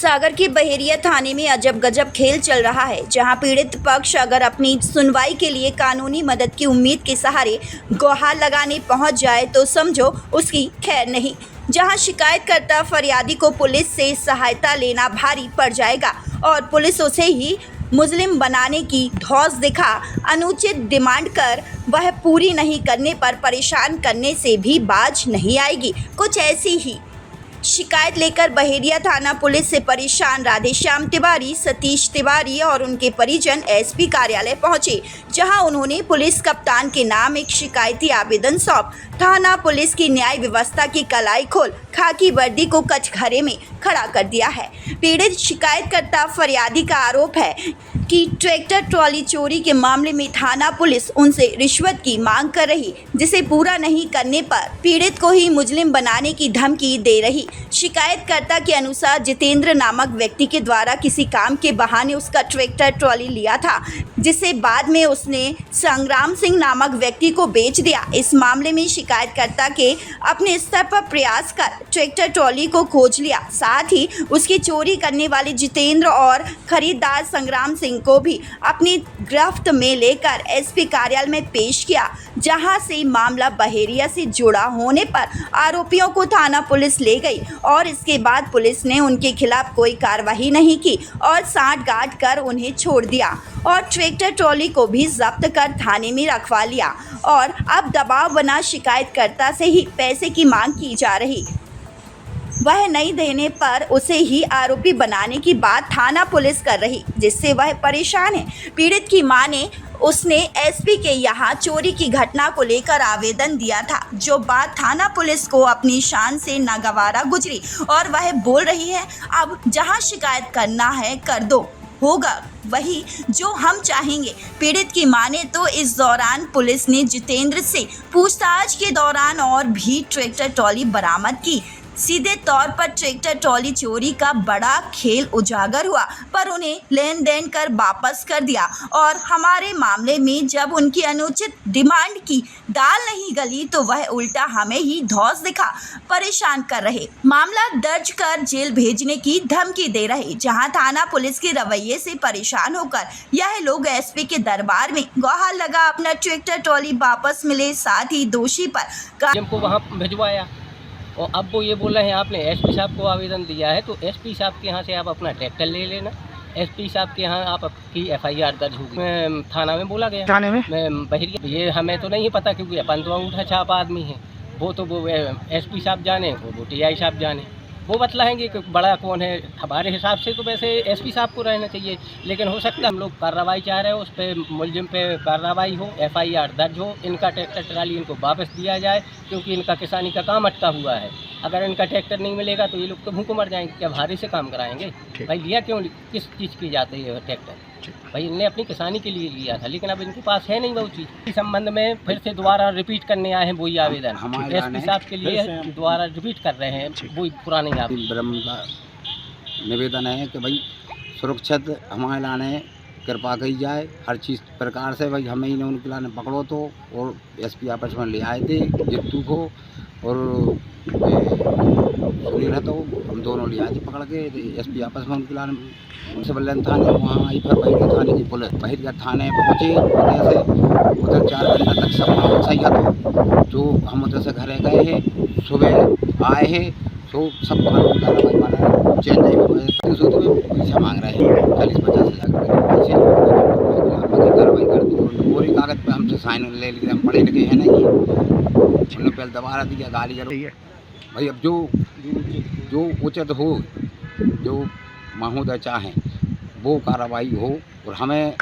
सागर के बहेरिया थाने में अजब गजब खेल चल रहा है, जहां पीड़ित पक्ष अगर अपनी सुनवाई के लिए कानूनी मदद की उम्मीद के सहारे गुहार लगाने पहुंच जाए तो समझो उसकी खैर नहीं। जहां शिकायतकर्ता फरियादी को पुलिस से सहायता लेना भारी पड़ जाएगा और पुलिस उसे ही मुजरिम बनाने की धौंस दिखा अनुचित डिमांड कर वह पूरी नहीं करने पर परेशान करने से भी बाज नहीं आएगी। कुछ ऐसी ही शिकायत लेकर बहेरिया थाना पुलिस से परेशान राधेश्याम तिवारी, सतीश तिवारी और उनके परिजन एसपी कार्यालय पहुंचे, जहां उन्होंने पुलिस कप्तान के नाम एक शिकायती आवेदन सौंप थाना पुलिस की न्याय व्यवस्था की कलाई खोल खाकी वर्दी को कचघरे में खड़ा कर दिया है। पीड़ित शिकायतकर्ता फरियादी का आरोप है कि ट्रैक्टर ट्रॉली चोरी के मामले में थाना पुलिस उनसे रिश्वत की मांग कर रही, जिसे पूरा नहीं करने पर पीड़ित को ही मुजरिम बनाने की धमकी दे रही। शिकायतकर्ता के अनुसार जितेंद्र नामक व्यक्ति के द्वारा किसी काम के बहाने उसका ट्रैक्टर ट्रॉली लिया था, जिसे बाद में उसने संग्राम सिंह नामक व्यक्ति को बेच दिया। इस मामले में शिकायतकर्ता के अपने स्तर पर प्रयास कर ट्रैक्टर ट्रॉली को खोज लिया, साथ ही उसकी चोरी करने वाले जितेंद्र और खरीदार संग्राम सिंह को भी अपनी गिरफ्त में लेकर एसपी कार्यालय में पेश किया, जहां से मामला बहेरिया से जुड़ा होने पर आरोपियों को थाना पुलिस ले गई और इसके बाद पुलिस ने उनके खिलाफ कोई कार्रवाई नहीं की और सांठ-गांठ कर उन्हें छोड़ दिया और ट्रैक्टर ट्रॉली को भी जब्त कर थाने में रखवा लिया और अब दबाव बना शिकायतकर्ता से ही पैसे की मांग की जा रही। वह नहीं देने पर उसे ही आरोपी बनाने की बात थाना पुलिस कर रही, जिससे वह परेशान है। पीड़ित की मां ने उसने एसपी के यहाँ चोरी की घटना को लेकर आवेदन दिया था, जो बात थाना पुलिस को अपनी शान से नागवारा गुजरी और वह बोल रही है अब जहाँ शिकायत करना है कर दो, होगा वही जो हम चाहेंगे। पीड़ित की माने तो इस दौरान पुलिस ने जितेंद्र से पूछताछ के दौरान और भी ट्रैक्टर ट्रॉली बरामद की। सीधे तौर पर ट्रैक्टर ट्रॉली चोरी का बड़ा खेल उजागर हुआ, पर उन्हें लेन देन कर वापस कर दिया और हमारे मामले में जब उनकी अनुचित डिमांड की दाल नहीं गली तो वह उल्टा हमें ही धौंस दिखा परेशान कर रहे, मामला दर्ज कर जेल भेजने की धमकी दे रहे। जहां थाना पुलिस के रवैये से परेशान होकर यह लोग एसपी के दरबार में गुहार लगा अपना ट्रैक्टर ट्रॉली वापस मिले, साथ ही दोषी पर को वहाँ भिजवाया और अब वो ये बोल रहे हैं आपने एसपी साहब को आवेदन दिया है तो एसपी साहब के यहाँ से आप अपना ट्रैक्टर ले लेना। एसपी साहब के यहाँ आपकी एफआईआर दर्ज होगी। थाना में बोला गया, थाने में मैं बहेरिया, ये हमें तो नहीं पता क्योंकि अपन तो अंगूठा छाप आदमी है, वो तो वो एसपी साहब जाने, वो टीआई साहब जाने, वो बतलाएंगे कि बड़ा कौन है। हमारे हिसाब से तो वैसे एसपी साहब को रहना चाहिए, लेकिन हो सकता है हम लोग कार्रवाई चाह रहे हो, उस पर मुलजिम पे कार्रवाई हो, एफआईआर दर्ज हो, इनका ट्रैक्टर ट्राली इनको वापस दिया जाए क्योंकि इनका किसानी का काम अटका हुआ है। अगर इनका ट्रैक्टर नहीं मिलेगा तो ये लोग तो भूखों मर जाएंगे, क्या भारी से काम कराएंगे। भाई लिया क्यों, किस चीज़ की जाती है ट्रैक्टर, भाई इनने अपनी किसानी के लिए लिया था, लेकिन अब इनके पास है नहीं वो चीज़। इस संबंध में फिर से दोबारा रिपीट करने आए हैं वही आवेदन, एसपी साहब के लिए दोबारा रिपीट कर रहे हैं वही पुराने निवेदन है कि भाई सुरक्षित हमारे लाने कृपा की जाए हर चीज़ प्रकार से। भाई हमें इन्हें उनके लाने पकड़ो तो, और एसपी आपस में ले आए थे जित्तू को और सुनील है, तो हम दोनों ले आए थे पकड़ के एसपी आपस में उनके लाने उनसे बल्लन थाने वहाँ आई, फिर बहेरिया थाने की पुलिस बहेरिया थाने पहुँचे, उधर 4 घंटा तक सब माहौल सही था। जो हम उधर से घरे गए हैं, सुबह आए हैं तो सब कार्रवाई माना चेंज नहीं हुआ, पैसा मांग रहे हैं 40-50 हज़ार पैसे कार्रवाई कर दी। पूरी कागज़ पे हमसे साइन ले लिए, हम पढ़े लिखे हैं नहीं, उन्होंने पहले दोबारा दिया गाली जरूर। भाई अब जो उचित हो, जो महोदय चाहें वो कार्रवाई हो और हमें